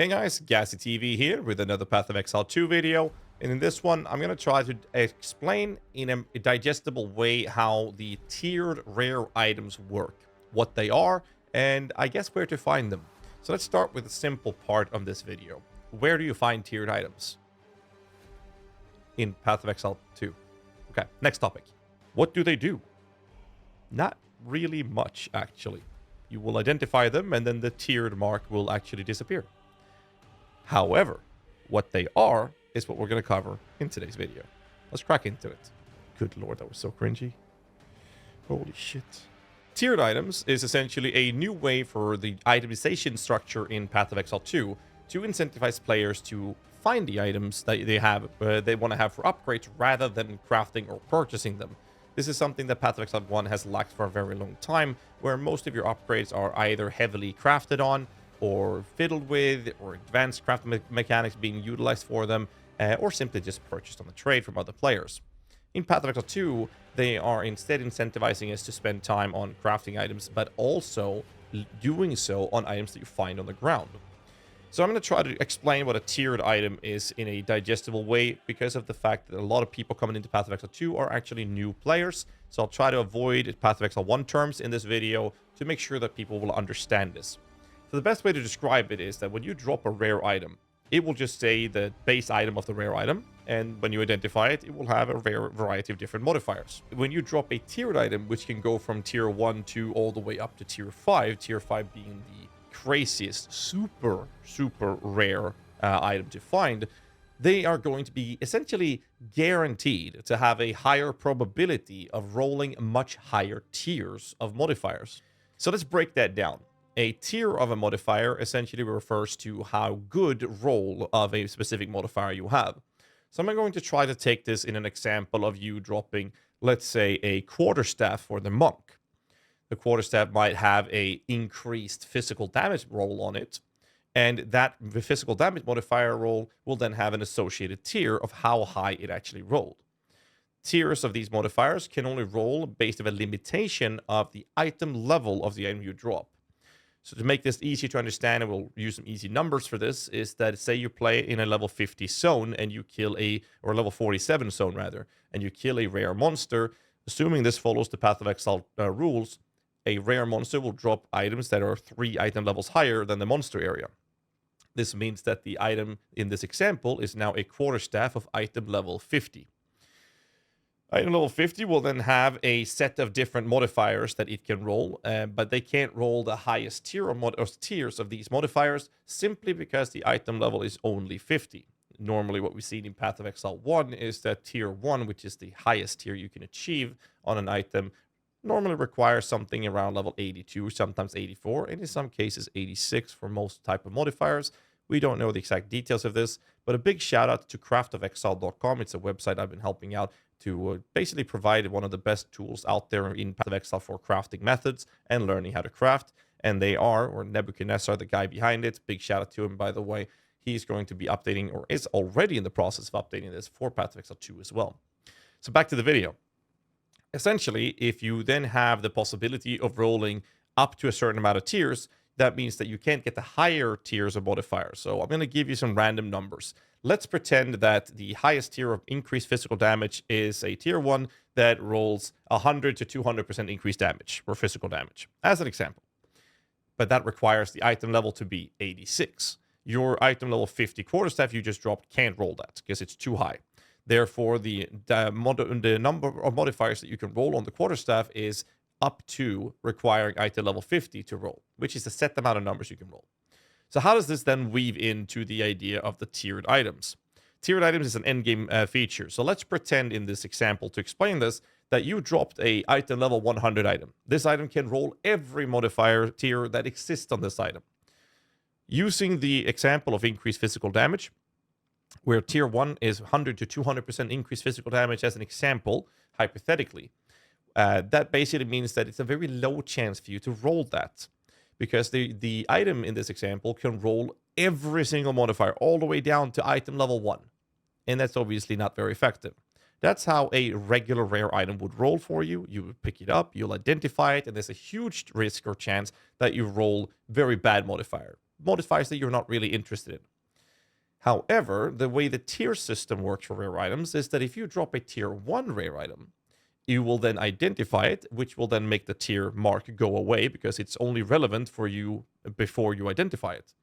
Hey guys, Ghazzy TV here with another Path of Exile 2 video, and in this one I'm going to try to explain in a digestible way how the tiered rare items work, what they are, and I guess where to find them. So let's start with the simple part of this video. Where do you find tiered items? In Path of Exile 2. Okay, next topic. What do they do? Not really much, actually. You will identify them and then the tiered mark will actually disappear. However, what they are is what we're going to cover in today's video. Let's crack into it. Good lord, that was so cringy. Holy shit. Tiered items is essentially a new way for the itemization structure in Path of Exile 2 to incentivize players to find the items that they want to have for upgrades rather than crafting or purchasing them. This is something that Path of Exile 1 has lacked for a very long time, where most of your upgrades are either heavily crafted on, or fiddled with, or advanced crafting mechanics being utilized for them, or simply just purchased on the trade from other players. In Path of Exile 2, they are instead incentivizing us to spend time on crafting items, but also doing so on items that you find on the ground. So I'm going to try to explain what a tiered item is in a digestible way, because of the fact that a lot of people coming into Path of Exile 2 are actually new players. So I'll try to avoid Path of Exile 1 terms in this video to make sure that people will understand this. So the best way to describe it is that when you drop a rare item, it will just say the base item of the rare item, and when you identify it, it will have a rare variety of different modifiers. When you drop a tiered item, which can go from tier 1 to all the way up to tier 5 being the craziest, super rare item to find, they are going to be essentially guaranteed to have a higher probability of rolling much higher tiers of modifiers. So let's break that down. A tier of a modifier essentially refers to how good roll of a specific modifier you have. So I'm going to try to take this in an example of you dropping, let's say, a quarterstaff for the monk. The quarterstaff might have a increased physical damage roll on it, and that physical damage modifier roll will then have an associated tier of how high it actually rolled. Tiers of these modifiers can only roll based on a limitation of the item level of the item you drop. So to make this easy to understand, and we'll use some easy numbers for this, is that say you play in a level 50 zone and you kill or level 47 zone rather, and you kill a rare monster, assuming this follows the Path of Exile rules, a rare monster will drop items that are 3 item levels higher than the monster area. This means that the item in this example is now a quarterstaff of item level 50. Item level 50 will then have a set of different modifiers that it can roll, but they can't roll the highest tier or tiers of these modifiers simply because the item level is only 50. Normally what we've seen in Path of Exile 1 is that tier 1, which is the highest tier you can achieve on an item, normally requires something around level 82, sometimes 84, and in some cases 86 for most type of modifiers. We don't know the exact details of this, but a big shout out to craftofexile.com. It's a website I've been helping out to basically provide one of the best tools out there in Path of Exile for crafting methods and learning how to craft. And they are, or Nebuchadnezzar, the guy behind it. Big shout out to him, by the way. He's going to be updating, or is already in the process of updating this for Path of Exile 2 as well. So back to the video. Essentially, if you then have the possibility of rolling up to a certain amount of tiers, that means that you can't get the higher tiers of modifiers. So I'm going to give you some random numbers. Let's pretend that the highest tier of increased physical damage is a tier 1 that rolls 100 to 200% increased damage or physical damage, as an example. But that requires the item level to be 86. Your item level 50 quarterstaff you just dropped can't roll that because it's too high. Therefore, the number of modifiers that you can roll on the quarterstaff is up to requiring item level 50 to roll, which is the set amount of numbers you can roll. So how does this then weave into the idea of the tiered items? Tiered items is an endgame feature. So let's pretend in this example to explain this that you dropped a item level 100 item. This item can roll every modifier tier that exists on this item. Using the example of increased physical damage, where tier 1 is 100 to 200% increased physical damage as an example, hypothetically, that basically means that it's a very low chance for you to roll that, because the item in this example can roll every single modifier all the way down to item level 1, and that's obviously not very effective. That's how a regular rare item would roll for you. You would pick it up, you'll identify it, and there's a huge risk or chance that you roll very bad modifier. modifiers that you're not really interested in. However, the way the tier system works for rare items is that if you drop a tier 1 rare item, you will then identify it, which will then make the tier mark go away because it's only relevant for you before you identify it.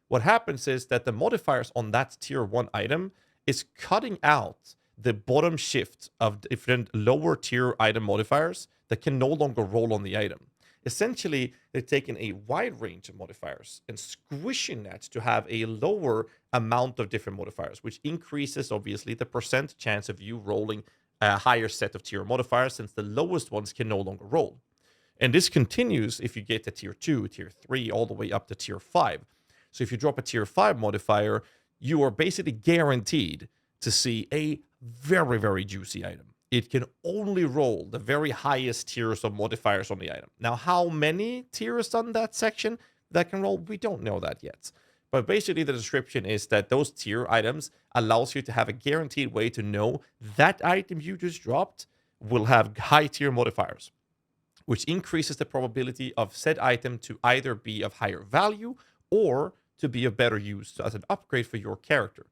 What happens is that the modifiers on that tier 1 item is cutting out the bottom shift of different lower tier item modifiers that can no longer roll on the item. Essentially, they're taking a wide range of modifiers and squishing that to have a lower amount of different modifiers, which increases, obviously, the percent chance of you rolling a higher set of tier modifiers, since the lowest ones can no longer roll. And this continues if you get to tier 2, tier 3, all the way up to tier 5. So if you drop a tier 5 modifier, you are basically guaranteed to see a very, very juicy item. It can only roll the very highest tiers of modifiers on the item. Now, how many tiers on that section that can roll, we don't know that yet. But basically, the description is that those tier items allows you to have a guaranteed way to know that item you just dropped will have high tier modifiers, which increases the probability of said item to either be of higher value or to be of better use as an upgrade for your character.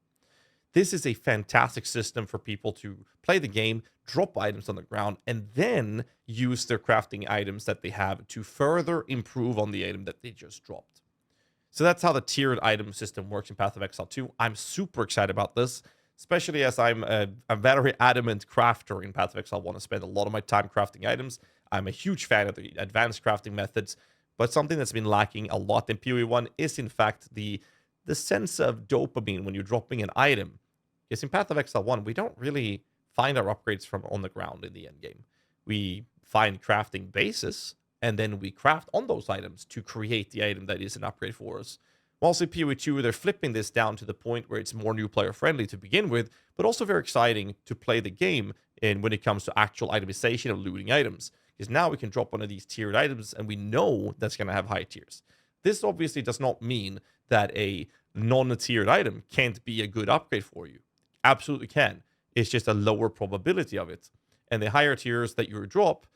This is a fantastic system for people to play the game, drop items on the ground, and then use their crafting items that they have to further improve on the item that they just dropped. So that's how the tiered item system works in Path of Exile 2. I'm super excited about this, especially as I'm a very adamant crafter in Path of Exile 1. I spend a lot of my time crafting items. I'm a huge fan of the advanced crafting methods, but something that's been lacking a lot in PoE 1 is, in fact, the sense of dopamine when you're dropping an item. Because in Path of Exile 1, we don't really find our upgrades from on the ground in the end game. We find crafting bases, and then we craft on those items to create the item that is an upgrade for us. Whilst in PoE 2, they're flipping this down to the point where it's more new player friendly to begin with, but also very exciting to play the game in when it comes to actual itemization of looting items. Because now we can drop one of these tiered items, and we know that's going to have high tiers. This obviously does not mean that a non-tiered item can't be a good upgrade for you. Absolutely can. It's just a lower probability of it. And the higher tiers that you drop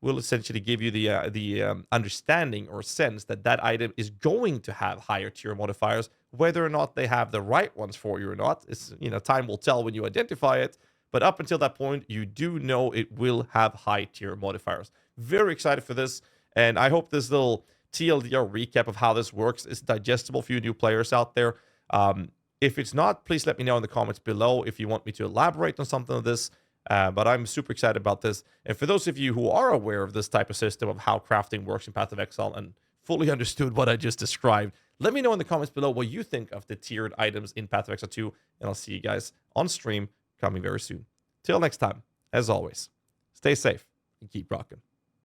will essentially give you the understanding or sense that that item is going to have higher tier modifiers, whether or not they have the right ones for you or not. It's, time will tell when you identify it. But up until that point, you do know it will have high tier modifiers. Very excited for this. And I hope this little TLDR recap of how this works is digestible for you new players out there. If it's not, please let me know in the comments below if you want me to elaborate on something of this. But I'm super excited about this. And for those of you who are aware of this type of system of how crafting works in Path of Exile and fully understood what I just described, let me know in the comments below what you think of the tiered items in Path of Exile 2. And I'll see you guys on stream coming very soon. Till next time, as always, stay safe and keep rocking.